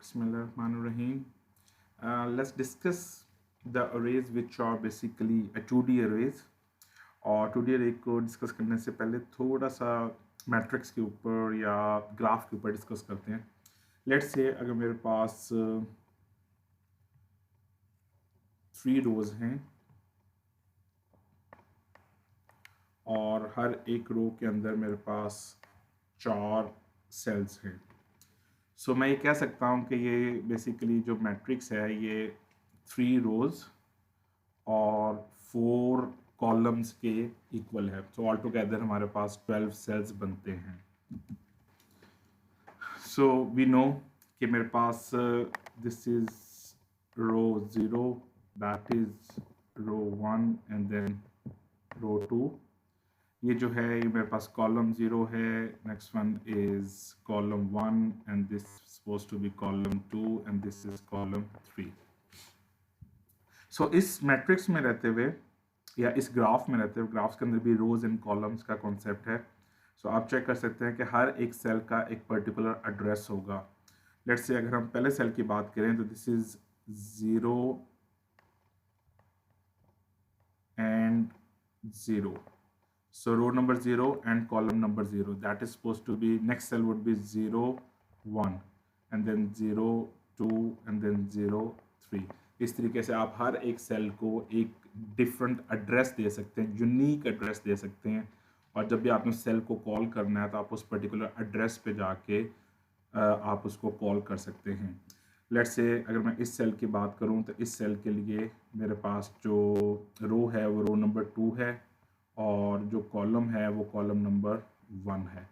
Bismillahirrahmanirrahim. Let's discuss the arrays which are basically a 2D arrays. और 2D array को discuss करने से पहले थोड़ा सा मैट्रिक्स के ऊपर या ग्राफ के ऊपर डिस्कस करते हैं. लेट्स से अगर मेरे पास 3 रोज हैं और हर एक रो के अंदर मेरे पास 4 सेल्स हैं. सो मैं ये कह सकता हूँ कि ये बेसिकली जो मैट्रिक्स है ये 3 रोज और 4 कॉलम्स के इक्वल है. सो ऑल टुगेदर हमारे पास 12 सेल्स बनते हैं. सो वी नो कि मेरे पास this is row 0, that is row 1 and then row 2. ये जो है ये मेरे पास कॉलम 0 है, next one is column 1 and this suppose to be column 2 and this is column 3. So इस मैट्रिक्स में रहते हुए या इस ग्राफ में रहते हुए, ग्राफ्स के अंदर भी रोज एंड कॉलम्स का कॉन्सेप्ट है. सो आप चेक कर सकते हैं कि हर एक सेल का एक पर्टिकुलर एड्रेस होगा. लेट्स से अगर हम पहले सेल की बात करें तो this is 0 and 0. So row number 0 and column number 0, that is supposed to be, next cell would be 0 1 and then 0 2 and then 0 3. इस तरीके से आप हर एक सेल को एक डिफरेंट एड्रेस दे सकते हैं, यूनिक एड्रेस दे सकते हैं. और जब भी आपने सेल को कॉल करना है तो आप उस पर्टिकुलर एड्रेस पे जाके आप उसको कॉल कर सकते हैं. लेट्स से अगर मैं इस सेल की बात करूं तो इस सेल के लिए मेरे पास जो रो है वो रो नंबर 2 है और जो कॉलम है वो कॉलम नंबर 1 है.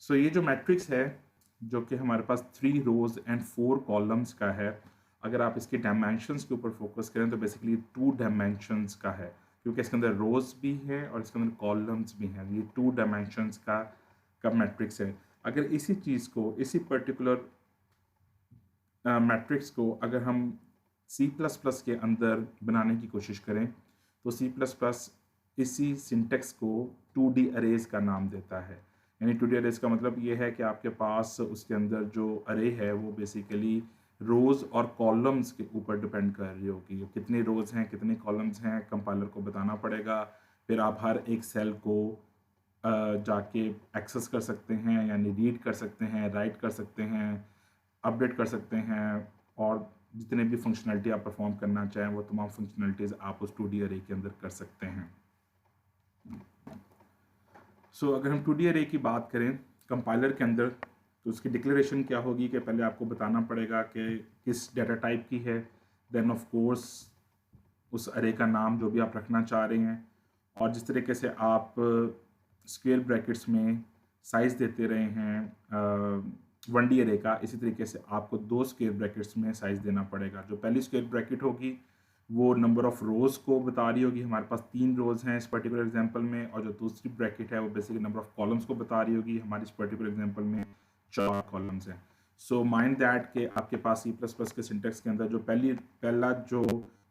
सो ये जो मैट्रिक्स है जो कि हमारे पास 3 रोज एंड 4 कॉलम्स का है, अगर आप इसके डायमेंशंस के ऊपर फोकस करें तो बेसिकली 2 डायमेंशंस का है, क्योंकि इसके अंदर रोज भी है और इसके अंदर कॉलम्स भी हैं. ये 2 डायमेंशंस का मैट्रिक्स है. अगर इसी चीज़ को, इसी पर्टिकुलर मैट्रिक्स को अगर हम C++ के अंदर बनाने की कोशिश करें तो C++ इसी सिंटेक्स को 2D अरेज का नाम देता है. यानी 2D अरेज का मतलब ये है कि आपके पास उसके अंदर जो अरे है वो बेसिकली रोज़ और कॉलम्स के ऊपर डिपेंड कर रही होगी. कितने रोज़ हैं कितने कॉलम्स हैं कंपाइलर को बताना पड़ेगा. फिर आप हर एक सेल को जाके एक्सेस कर सकते हैं, यानी रीड कर सकते हैं, राइट कर सकते हैं, अपडेट कर सकते हैं, और जितने भी फंक्शनलिटी आप परफॉर्म करना चाहें वो तमाम फंक्शनलिटीज़ आप उस 2D अरे के अंदर कर सकते हैं. सो अगर हम 2D अरे की बात करें कंपाइलर के अंदर तो उसकी डिक्लेरेशन क्या होगी कि पहले आपको बताना पड़ेगा कि किस डेटा टाइप की है, देन ऑफ कोर्स उस अरे का नाम जो भी आप रखना चाह रहे हैं, और जिस तरीके से आप स्क्वायर ब्रैकेट्स में साइज़ देते रहे हैं 1D अरे का, इसी तरीके से आपको 2 स्क्वायर ब्रैकेट्स में साइज़ देना पड़ेगा. जो पहली स्क्वायर ब्रैकेट होगी वो नंबर ऑफ रोज़ को बता रही होगी, हमारे पास 3 रोज़ हैं इस पर्टिकुलर एग्जांपल में, और जो दूसरी ब्रैकेट है वो बेसिकली नंबर ऑफ कॉलम्स को बता रही होगी, हमारे इस पर्टिकुलर एग्जांपल में 4 कॉलम्स हैं. सो माइंड दैट कि आपके पास C++ के सिंटेक्स के अंदर जो पहला जो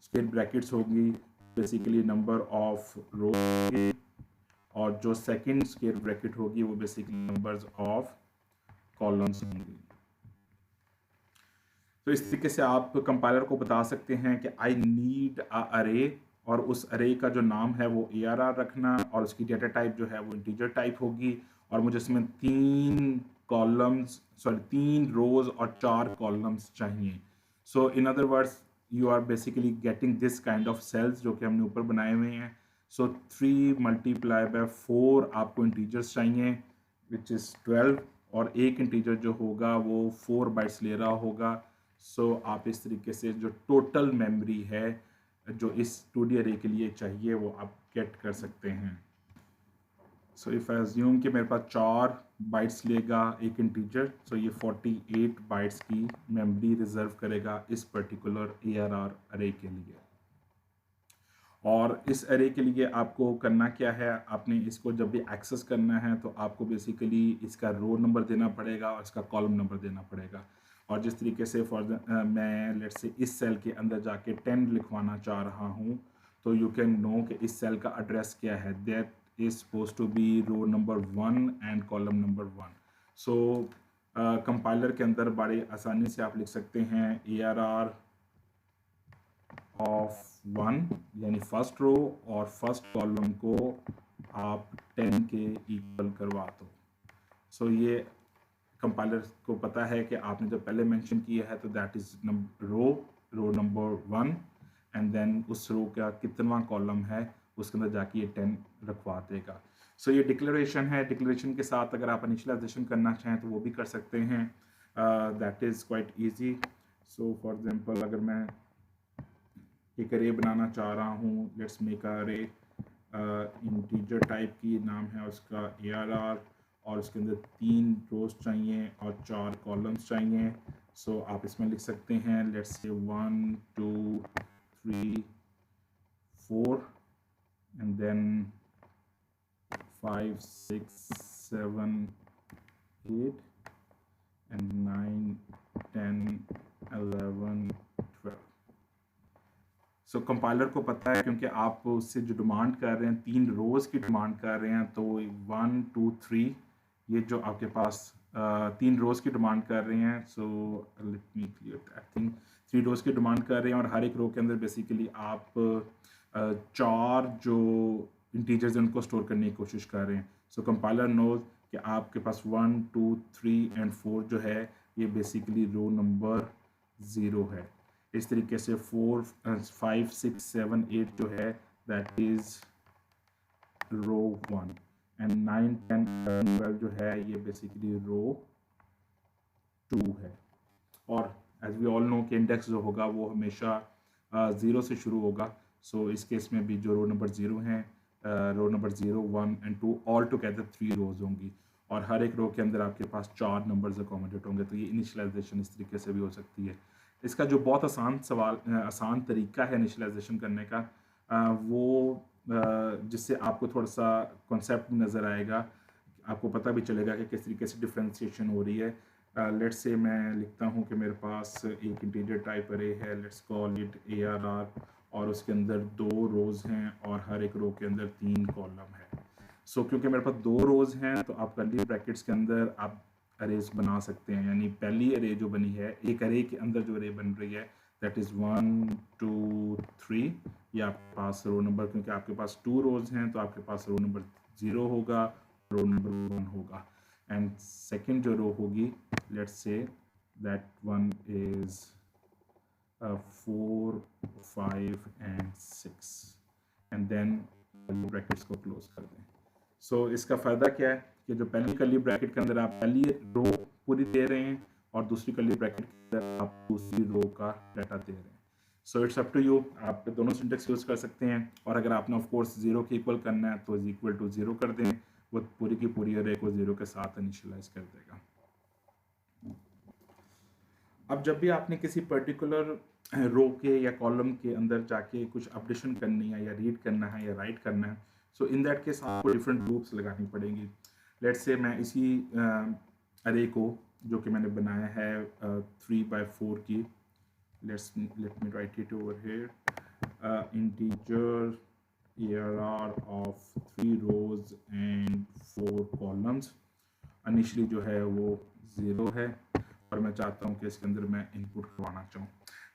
स्क्वायर ब्रैकेट्स होगी बेसिकली नंबर ऑफ रोज़, और जो सेकंड स्क्वायर ब्रैकेट होगी वो बेसिकली नंबर्स ऑफ कॉलम्स होंगी. तो इस तरीके से आप कंपाइलर को बता सकते हैं कि आई नीड अ अरे, और उस अरे का जो नाम है वो ARR रखना, और उसकी डेटा टाइप जो है वो इंटीजर टाइप होगी, और मुझे इसमें 3 रोज और 4 कॉलम्स चाहिए. So in other words you are basically getting this kind of cells जो कि हमने ऊपर बनाए हुए हैं. सो 3 × 4 आपको इंटीजर्स चाहिए विच इज़ 12, और एक इंटीजर जो होगा वो 4 बाइट्स ले रहा होगा. सो आप इस तरीके से जो टोटल मेमोरी है जो इस 2D अरे के लिए चाहिए वो आप गेट कर सकते हैं. सो इफ़ आई अज्यूम कि मेरे पास 4 बाइट्स लेगा एक इंटीजर, सो ये 48 बाइट्स की मेमोरी रिजर्व करेगा इस पर्टिकुलर ARR अरे के लिए. और इस अरे के लिए आपको करना क्या है, आपने इसको जब भी एक्सेस करना है तो आपको बेसिकली इसका रो नंबर देना पड़ेगा और इसका कॉलम नंबर देना पड़ेगा. और जिस तरीके से मैं लेट्स से इस सेल के अंदर जाके 10 लिखवाना चाह रहा हूँ, तो यू कैन नो कि इस सेल का एड्रेस क्या है, that is suppose to be row number 1 and column number 1. So compiler के अंदर बड़े आसानी से आप लिख सकते हैं ARR ऑफ 1 यानी फर्स्ट रो और फर्स्ट कॉलम को आप 10 के इक्वल करवा दो। सो ये कंपाइलर को पता है कि आपने जो पहले मेंशन किया है तो that is row number 1 and then उस रो का कितना कॉलम है उसके अंदर जाके ये 10 रखवा देगा। सो ये डिक्लेरेशन है। डिक्लेरेशन के साथ अगर आप इनिशियलाइजेशन करना चाहें तो वो भी कर सकते हैं। That is quite easy. So for example अगर मैं एक अरे बनाना चाह रहा हूँ, लेट्स मेक अरे इंटीजर टाइप की, नाम है उसका ARR और उसके अंदर 3 रोज चाहिए और 4 कॉलम्स चाहिए। सो आप इसमें लिख सकते हैं let's say 1 2 3 4 and then 5 6 7 8 and 9 10 11 12। So compiler को पता है क्योंकि आप उससे जो डिमांड कर रहे हैं 3 रोज़ की डिमांड कर रहे हैं, तो 1 2 3 ये जो आपके पास 3 रोज़ की डिमांड कर रहे हैं। सो let me clear that thing. 3 रोज़ की डिमांड कर रहे हैं और हर एक रो के अंदर बेसिकली आप 4 जो इंटीजर्स हैं उनको स्टोर करने की कोशिश कर रहे हैं। सो कंपाइलर नोज कि आपके पास 1 2 3 एंड 4 जो है ये बेसिकली रो नंबर 0 है। इस तरीके से 4 5 6 7 8 जो है दैट इज रो 1 एंड 9 10 12 जो है ये बेसिकली रो 2 है। और एज वी ऑल नो कि इंडेक्स जो होगा वो हमेशा 0 से शुरू होगा। सो इस केस में भी जो रो नंबर 0 हैं, row number 0 1 and 2 all together 3 rows होंगी और हर एक रो के अंदर आपके पास 4 नंबर्स अकोमोडेट होंगे। तो ये इनिशियलाइजेशन इस तरीके से भी हो सकती है। इसका जो बहुत आसान तरीका है इनिशियलाइजेशन करने का, वो जिससे आपको थोड़ा सा कॉन्सेप्ट नज़र आएगा, आपको पता भी चलेगा कि किस तरीके से डिफ्रेंसिएशन हो रही है। लेट्स से मैं लिखता हूँ कि मेरे पास एक इंटीजर टाइप अरे है, लेट्स कॉल इट ARR और उसके अंदर 2 रोज़ हैं और हर एक रो के अंदर 3 कॉलम है। सो क्योंकि मेरे पास 2 रोज़ हैं तो आप कर्ली ब्रैकेट्स के अंदर आप अरेज बना सकते हैं। यानी पहली अरे जो बनी है, एक अरे के अंदर जो अरे बन रही है दैट इज़ 1 2 3, ये आपके पास रो नंबर, क्योंकि आपके पास 2 रोज़ हैं तो आपके पास रो नंबर 0 होगा, रो नंबर 1 होगा एंड सेकेंड जो रो होगी let's say that one is 4 5 and 6 and then brackets को क्लोज कर दें। सो इसका फ़ायदा क्या है कि जो पहली कर्ली ब्रैकेट के अंदर आप पहली रो पूरी दे रहे हैं और दूसरी कर्ली ब्रैकेट के अंदर आप दूसरी रो का डाटा दे रहे हैं। So it's up to you, आप दोनों सिंटेक्स यूज़ कर सकते हैं और अगर आपने ऑफ कोर्स 0 के इक्वल करना है तो इज इक्वल टू 0 कर दें, वो पूरी की पूरी अरे को 0 के साथ इनिशियलाइज कर देगा। अब जब भी आपने किसी पर्टिकुलर रो के या कॉलम के अंदर जाके कुछ अपडेशन करनी है या रीड करना है या राइट करना है, सो इन दैट केस आपको डिफरेंट लूप्स लगानी पड़ेंगी। लेट्स से मैं इसी अरे को जो कि मैंने बनाया है 3/4 की, let me write it over here, integer ARR of 3 rows and 4 columns, initially जो है वो 0 है और मैं चाहता हूँ कि इसके अंदर मैं इनपुट करवाना चाहूँ।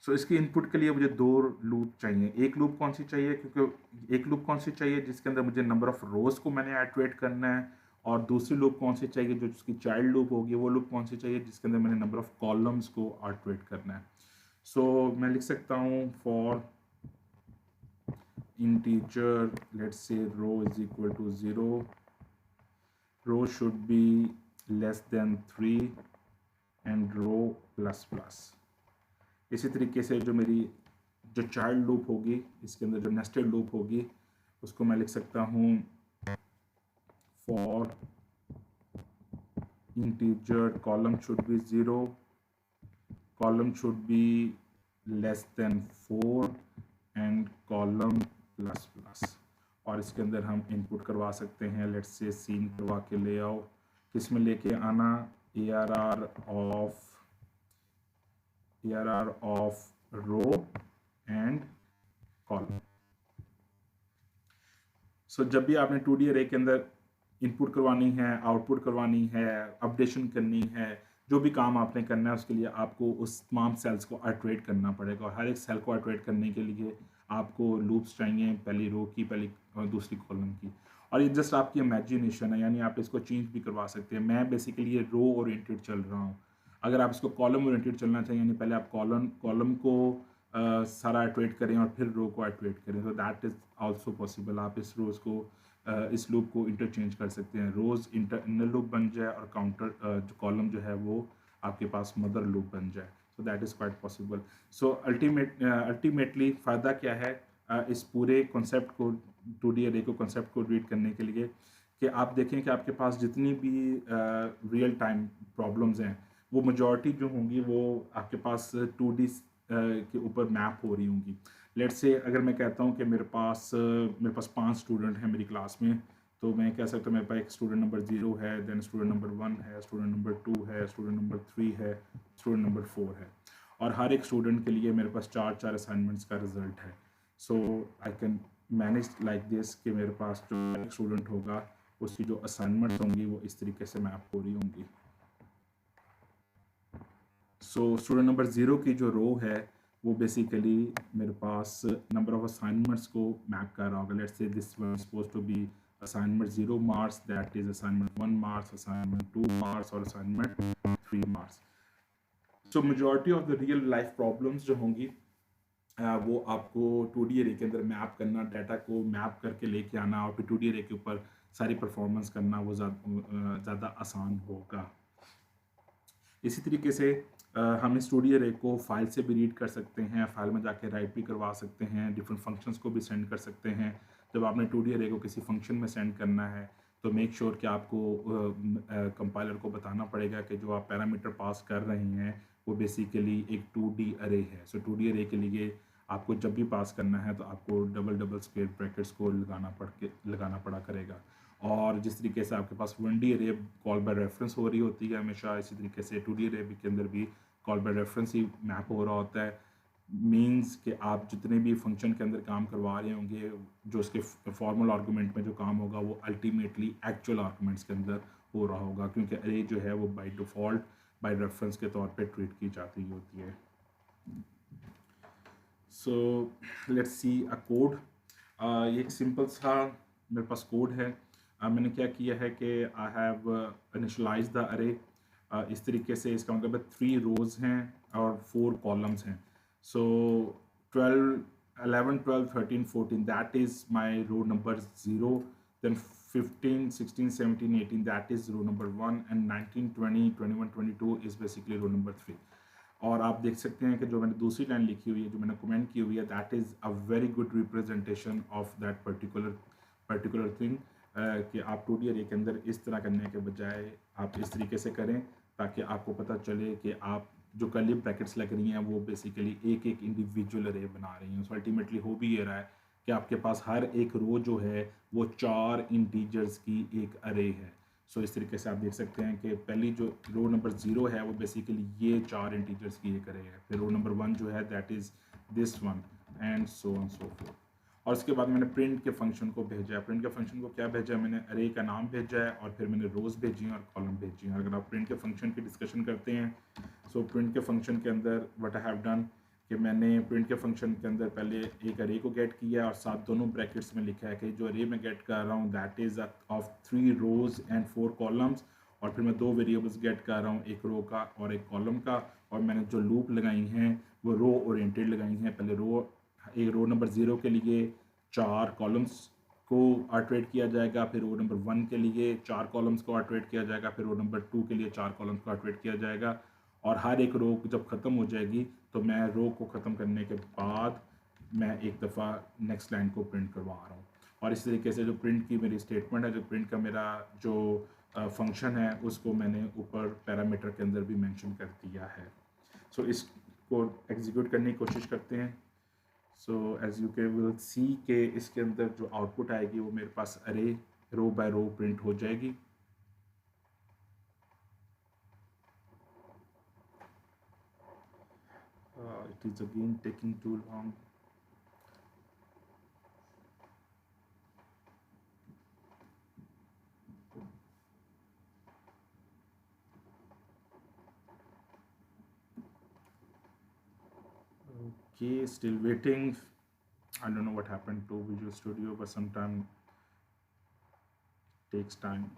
सो इसकी इनपुट के लिए मुझे 2 लूप चाहिए। एक लूप कौन सी चाहिए, क्योंकि एक लूप कौन सी चाहिए जिसके अंदर मुझे नंबर ऑफ रोज को मैंने एट्रेट करना है, और दूसरी लूप कौन सी चाहिए जो जिसकी चाइल्ड लूप होगी, वो लूप कौन सी चाहिए जिसके अंदर मैंने नंबर ऑफ कॉलम्स को एट्रेट करना है। सो मैं लिख सकता हूँ for integer, let's say row is equal to 0, row should be less than 3 and row plus plus। इसी तरीके से जो मेरी जो चाइल्ड लूप होगी, इसके अंदर जो नेस्टेड लूप होगी, उसको मैं लिख सकता हूँ for integer column should be 0, column should be less than 4 and column plus plus. और इसके अंदर हम इनपुट करवा सकते हैं, लेट्स से सीन करवा के ले आओ, किस में लेके आना, ARR of row and column. So जब भी आपने 2D अरे के अंदर इनपुट करवानी है, आउटपुट करवानी है, अपडेशन करनी है, जो भी काम आपने करना है उसके लिए आपको उस तमाम सेल्स को आइटरेट करना पड़ेगा, और हर एक सेल को आइटरेट करने के लिए आपको लूप्स चाहिए, पहली रो की, पहली और दूसरी कॉलम की। और ये जस्ट आपकी इमेजिनेशन है, यानी आप इसको चेंज भी करवा सकते हैं। मैं बेसिकली ये रो ओरिएंटेड चल रहा हूँ। अगर आप इसको कॉलम ओरिएंटेड चलना चाहिए, यानी पहले आप कॉलम कॉलम को सारा आइटरेट करें और फिर रो को आइटरेट करें, तो दैट इज़ आल्सो पॉसिबल। आप इस रोज़ को इस लूप को इंटरचेंज कर सकते हैं, रोज़ इंटरनल लूप बन जाए और काउंटर जो कॉलम जो है वो आपके पास मदर लूप बन जाए। So that is quite possible. So ultimately फ़ायदा क्या है इस पूरे कॉन्सेप्ट को, 2D अरे को कॉन्सेप्ट को रीड करने के लिए, कि आप देखें कि आपके पास जितनी भी रियल टाइम प्रॉब्लम्स हैं वो मेजॉरिटी जो होंगी वो आपके पास 2D के ऊपर मैप हो रही होंगी। लेट्स से अगर मैं कहता हूँ कि मेरे पास 5 स्टूडेंट हैं मेरी क्लास में, तो मैं कह सकता हूँ मेरे पास एक स्टूडेंट नंबर 0 है, देन स्टूडेंट नंबर 1 है, स्टूडेंट नंबर 2 है, स्टूडेंट नंबर 3 है, स्टूडेंट नंबर 4 है, और हर एक स्टूडेंट के लिए मेरे पास 4 असाइनमेंट्स का रिजल्ट है। So I can manage like this कि मेरे पास जो एक स्टूडेंट होगा उसकी जो असाइनमेंट्स होंगी वो इस तरीके से मैप हो रही होंगी। सो स्टूडेंट नंबर 0 की जो रो है वो बेसिकली मेरे पास नंबर ऑफ असाइनमेंट्स को मैप कर रहा होगा। Let's say this one suppose to be assignment 0 marks, that is assignment 1 marks, assignment 2 marks और assignment 3 marks. So majority of the real life problems जो होंगी वो आपको 2D अरे के अंदर मैप करना, डाटा को मैप करके लेके आना और फिर 2D अरे के ऊपर सारी परफॉर्मेंस करना वो ज़्यादा आसान होगा। इसी तरीके से हम इस 2D अरे को फाइल से भी रीड कर सकते हैं, फाइल में जाके राइट भी करवा सकते हैं, डिफरेंट फंक्शंस को भी सेंड कर सकते हैं। जब आपने 2D अरे को किसी फंक्शन में सेंड करना है तो मेक श्योर कि आपको कंपाइलर को बताना पड़ेगा कि जो आप पैरामीटर पास कर रहे हैं वो बेसिकली एक 2D अरे है। सो 2D अरे के लिए आपको जब भी पास करना है तो आपको डबल डबल स्क्वायर ब्रैकेट्स को लगाना पड़ा करेगा। और जिस तरीके से आपके पास 1D अरे कॉल बाय रेफरेंस हो रही होती है हमेशा, इसी तरीके से 2D अरे के अंदर भी call by reference he map हो रहा होता है। मीन्स कि आप जितने भी फंक्शन के अंदर काम करवा रहे होंगे, जो उसके फॉर्मल आर्गूमेंट में जो काम होगा वो अल्टीमेटली एक्चुअल आर्गूमेंट्स के अंदर हो रहा होगा, क्योंकि अरे जो है वो बाय डिफ़ॉल्ट बाय रेफरेंस के तौर पे ट्रीट की जाती होती है। So let's see a code. ये एक सिंपल सा मेरे पास कोड है। मैंने क्या किया है कि आई हैव इनिशियलाइज द अरे इस तरीके से। इसका मतलब 3 रोज़ हैं और 4 कॉलम्स हैं। So 12 11 12 13 14 that is my row number 0, then 15 16 17 18 that is row number 1, and 19 20 21 22 is basically row number 3। और आप देख सकते हैं कि जो मैंने दूसरी लाइन लिखी हुई है, जो मैंने कमेंट की हुई है, that is a very good representation of that particular thing, कि आप 2D अरे के अंदर इस तरह करने के बजाय आप इस तरीके से करें, ताकि आपको पता चले कि आप जो कर्ली ब्रैकेट्स लग रही हैं वो बेसिकली एक एक इंडिविजुअल अरे बना रही हैं। सो अल्टीमेटली हो भी ये रहा है कि आपके पास हर एक रो जो है वो 4 इंटीजर्स की एक अरे है। सो इस तरीके से आप देख सकते हैं कि पहली जो रो नंबर 0 है वो बेसिकली ये 4 इंटीजर्स की एक अरे है, फिर रो नंबर 1 जो है that is this one, and so on so fourth. और उसके बाद मैंने प्रिंट के फंक्शन को भेजा है। प्रिंट के फंक्शन को क्या भेजा है, मैंने अरे का नाम भेजा है और फिर मैंने रोज़ भेजी हैं और कॉलम भेजी हैं। अगर आप प्रिंट के फंक्शन की डिस्कशन करते हैं, सो प्रिंट के फंक्शन के अंदर व्हाट आई हैव डन कि मैंने प्रिंट के फंक्शन के अंदर पहले एक अरे को गेट किया और साथ दोनों ब्रैकेट्स में लिखा है कि जो अरे मैं गेट कर रहा हूँ that is of 3 rows and 4 columns, और फिर मैं 2 वेरिएबल्स गेट कर रहा हूँ, एक रो का और एक कॉलम का। और मैंने जो लूप लगाई हैं वो रो ओरिएंटेड लगाई हैं। पहले एक रो नंबर 0 के लिए 4 कॉलम्स को आर्टरेट किया जाएगा, फिर रो नंबर 1 के लिए 4 कॉलम्स को आर्टरेट किया जाएगा, फिर रो नंबर 2 के लिए 4 कॉलम्स को आर्टरेट किया जाएगा। और हर एक रो जब ख़त्म हो जाएगी तो मैं रो को ख़त्म करने के बाद मैं एक दफ़ा नेक्स्ट लाइन को प्रिंट करवा रहा हूँ। और इस तरीके से जो प्रिंट की मेरी स्टेटमेंट है, जो प्रिंट का मेरा जो फंक्शन है, उसको मैंने ऊपर पैरामीटर के अंदर भी मेंशन कर दिया है। सो इसको एग्जीक्यूट करने की कोशिश करते हैं। So as you can will see के इसके अंदर जो आउटपुट आएगी वो मेरे पास अरे रो बाय रो प्रिंट हो जाएगी। It is again taking too long. Okay, still waiting. I don't know what happened to Visual Studio, but sometimes takes time.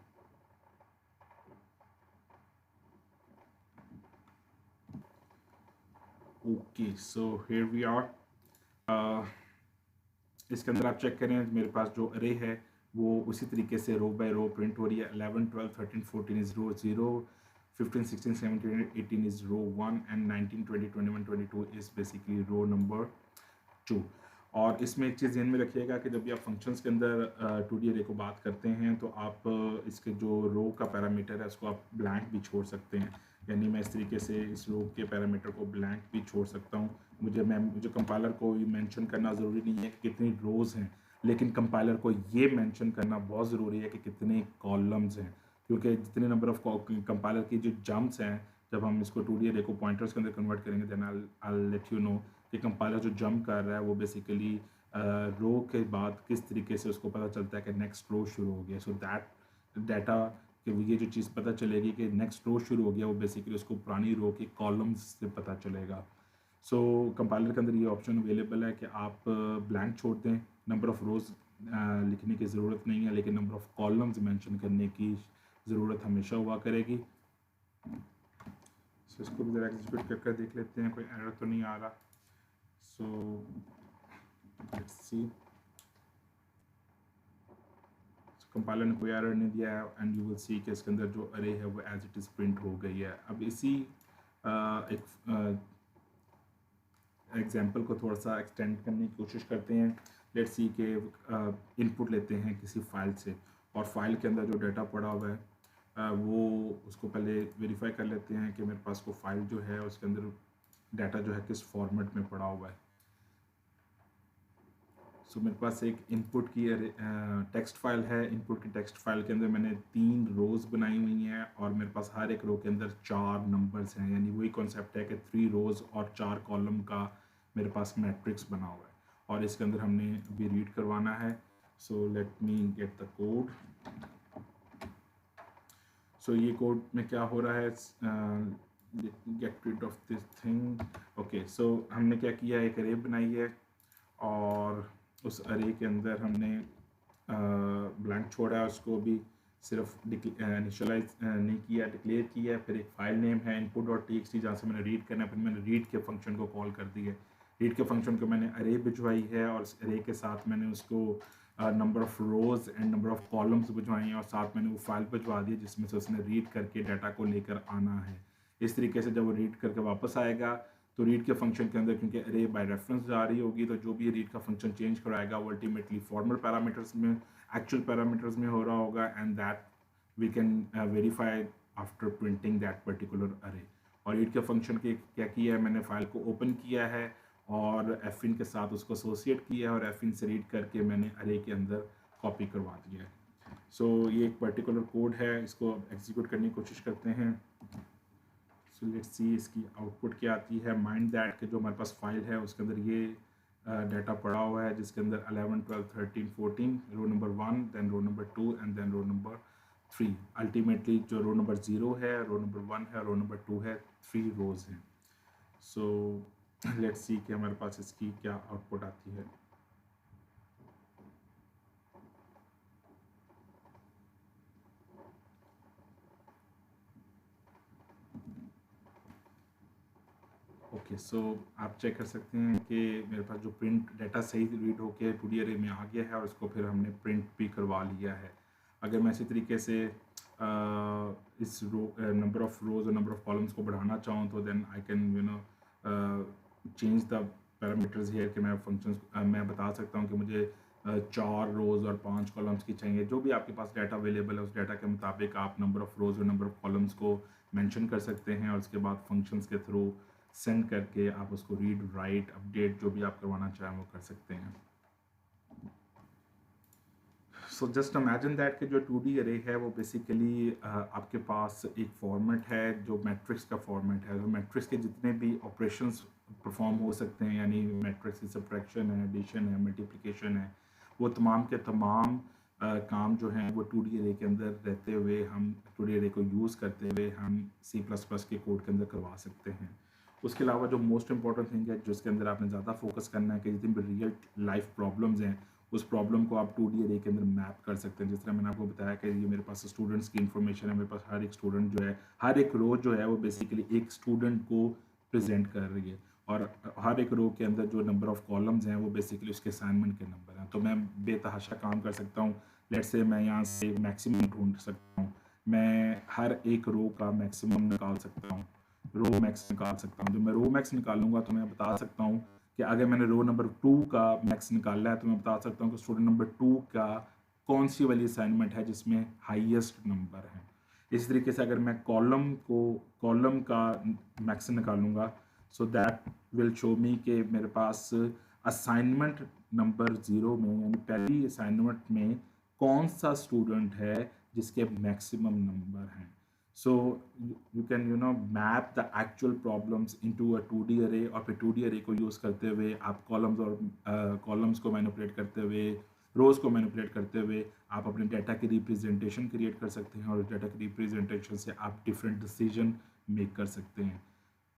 Okay, so here we are. uh, इसके अंदर आप check करें, मेरे पास जो अरे है वो उसी तरीके से रो बाय रो प्रिंट हो रही है। 11 12 13 14 is row 0, 15 16 17 18 is row 1 and 19 20 21 22 is basically row number 2। और इसमें एक चीज़ ध्यान में रखिएगा कि जब भी आप फंक्शंस के अंदर 2D अरे को बात करते हैं तो आप इसके जो रो का पैरामीटर है उसको आप ब्लैंक भी छोड़ सकते हैं। यानी मैं इस तरीके से इस रो के पैरामीटर को ब्लैंक भी छोड़ सकता हूँ। मुझे कंपाइलर को मेंशन करना ज़रूरी नहीं है कि कितनी रोज़ हैं, लेकिन कंपाइलर को ये मेंशन करना बहुत ज़रूरी है कि कितने कॉलम्स हैं, क्योंकि जितने नंबर ऑफ कंपाइलर की जो जंप्स हैं, जब हम इसको 2D अरे को पॉइंटर्स के अंदर कन्वर्ट करेंगे then I let you know कि कंपाइलर जो जंप कर रहा है वो बेसिकली रो के बाद किस तरीके से उसको पता चलता है कि नेक्स्ट रो शुरू हो गया। सो दैट डाटा कि ये जो चीज़ पता चलेगी कि नेक्स्ट रो शुरू हो गया, वो बेसिकली उसको पुरानी रो के कॉलम्स से पता चलेगा। सो कंपाइलर के अंदर ये ऑप्शन अवेलेबल है कि आप ब्लैंक छोड़ दें, नंबर ऑफ रोज़ लिखने की ज़रूरत नहीं है, लेकिन नंबर ऑफ कॉलम्स मेंशन करने की ज़रूरत हमेशा हुआ करेगी। सो इसको भी ज़रा एग्जीक्यूट करके देख लेते हैं कोई एरर तो नहीं आ रहा। सो लेट्स सी, कंपाइलर ने कोई एरर नहीं दिया है एंड यू विल सी कि इसके अंदर जो अरे है वो एज इट इज़ प्रिंट हो गई है। अब इसी एक एग्जाम्पल को थोड़ा सा एक्सटेंड करने की कोशिश करते हैं। लेट्स सी के इनपुट लेते हैं किसी फाइल से, और फाइल के अंदर जो डाटा पड़ा हुआ है वो उसको पहले वेरीफाई कर लेते हैं कि मेरे पास को फाइल जो है उसके अंदर डाटा जो है किस फॉर्मेट में पड़ा हुआ है। सो मेरे पास एक इनपुट की टेक्स्ट फाइल है। इनपुट की टेक्स्ट फाइल के अंदर मैंने 3 रोज़ बनाई हुई हैं और मेरे पास हर एक रो के अंदर 4 नंबर्स हैं, यानी वही कॉन्सेप्ट है कि 3 रोज़ और 4 कॉलम का मेरे पास मैट्रिक्स बना हुआ है और इसके अंदर हमने अभी रीड करवाना है। So let me get the code. So ये कोड में क्या हो रहा है, get rid of this thing. Okay, so हमने क्या किया, एक अरे बनाई है और उस अरे के अंदर हमने ब्लैंक छोड़ा है, उसको भी सिर्फ इनिशियलाइज नहीं किया, डिक्लेयर किया। फिर एक फाइल नेम है input.txt जहाँ से मैंने रीड करना है, फिर मैंने रीड के फंक्शन को कॉल कर दिया। रीड के फंक्शन को मैंने अरे भिजवाई है और उस अरे के साथ मैंने उसको number of rows and number of columns भिजवाई हैं और साथ मैंने वो फाइल भिजवा दी जिसमें से उसने रीड करके डाटा को लेकर आना है। इस तरीके से जब वो रीड करके वापस आएगा तो रीड के फंक्शन के अंदर, क्योंकि अरे बाय रेफरेंस जा रही होगी, तो जो भी रीड का फंक्शन चेंज कराएगा वो अल्टीमेटली फॉर्मल पैरामीटर्स में, एक्चुअल पैरामीटर्स में हो रहा होगा and that we can verify after printing that particular array. और रीड के फंक्शन के क्या किया है, मैंने फाइल को ओपन किया है और एफिन के साथ उसको एसोसिएट किया है और एफिन से रीड करके मैंने अरे के अंदर कॉपी करवा दिया है। सो ये एक पर्टिकुलर कोड है, इसको एग्जीक्यूट करने की कोशिश करते हैं। सो लेट्स सी इसकी आउटपुट क्या आती है। माइंड दैट के जो हमारे पास फाइल है उसके अंदर ये डाटा पड़ा हुआ है जिसके अंदर 11 12 13 14 row number 1, then row number 2 and then row number 3। Ultimately जो रो नंबर 0 है, रो नंबर 1 है, रो नंबर 2 है, 3 रोज हैं। सो लेट्स सी कि हमारे पास इसकी क्या आउटपुट आती है। ओके, सो आप चेक कर सकते हैं कि मेरे पास जो प्रिंट डाटा सही रीड होके 2D अरे में आ गया है और उसको फिर हमने प्रिंट भी करवा लिया है। अगर मैं इसी तरीके से इस नंबर ऑफ़ रोज़ और नंबर ऑफ़ कॉलम्स को बढ़ाना चाहूँ तो then I can change the parameters here कि मैं फंक्शंस मैं बता सकता हूँ कि मुझे 4 रोज़ और 5 कॉलम्स की चाहिए। जो भी आपके पास डाटा अवेलेबल है उस डाटा के मुताबिक आप नंबर ऑफ़ रोज़ और नंबर ऑफ़ कॉलम्स को मेंशन कर सकते हैं और उसके बाद फंक्शंस के थ्रू सेंड करके आप उसको रीड राइट अपडेट जो भी आप करवाना चाहें वो कर सकते हैं। सो जस्ट इमेजिन दैट कि जो 2D अरे है वो बेसिकली आपके पास एक फॉर्मेट है जो मैट्रिक्स का फॉर्मेट है। तो मैट्रिक्स के जितने भी ऑपरेशंस परफॉर्म हो सकते हैं, यानी मैट्रिक्स की सब्ट्रैक्शन है, एडिशन है, मल्टीप्लिकेशन है, वो तमाम के तमाम काम जो हैं वो 2D अरे के अंदर रहते हुए हम 2D अरे को यूज़ करते हुए हम C++ के कोड के अंदर करवा सकते हैं। उसके अलावा जो मोस्ट इंपॉर्टेंट थिंग है जिसके अंदर आपने ज़्यादा फोकस करना है कि जितनी भी रियल लाइफ प्रॉब्लम्स हैं उस प्रॉब्लम को आप 2D अरे के अंदर मैप कर सकते हैं। जिस तरह मैंने आपको बताया कि ये मेरे पास स्टूडेंट्स की इन्फॉर्मेशन है, मेरे पास हर एक स्टूडेंट जो है, हर एक रो जो है वो बेसिकली एक स्टूडेंट को प्रेजेंट कर रही है, और हर एक रो के अंदर जो नंबर ऑफ कॉलम्स हैं वो बेसिकली उसके असाइनमेंट के नंबर हैं। तो मैं बेतहाशा काम कर सकता हूँ। लेट्स से मैं यहाँ से मैक्सिमम ढूंढ सकता हूँ, मैं हर एक रो का मैक्सिमम निकाल सकता हूँ, रो मैक्स निकाल सकता हूँ। जब मैं रो मैक्स निकालूंगा तो मैं बता सकता हूँ कि अगर मैंने रो नंबर 2 का मैक्स निकाला है तो मैं बता सकता हूँ कि स्टूडेंट नंबर 2 का कौन सी वाली असाइनमेंट है जिसमें हाईएस्ट नंबर है। इस तरीके से अगर मैं कॉलम का मैक्स निकालूंगा, सो दैट विल शो मी कि मेरे पास असाइनमेंट नंबर 0 में, यानी पहली असाइनमेंट में कौन सा स्टूडेंट है जिसके मैक्सिमम नंबर हैं। So you can map the actual problems into a 2D array, और फिर 2D array को यूज़ करते हुए आप कॉलम्स को मैनिपुलेट करते हुए, रोज़ को मैनिपुलेट करते हुए आप अपने डाटा की रिप्रेजेंटेशन क्रिएट कर सकते हैं, और डाटा की रिप्रेजेंटेशन से आप डिफरेंट डिसीजन मेक कर सकते हैं।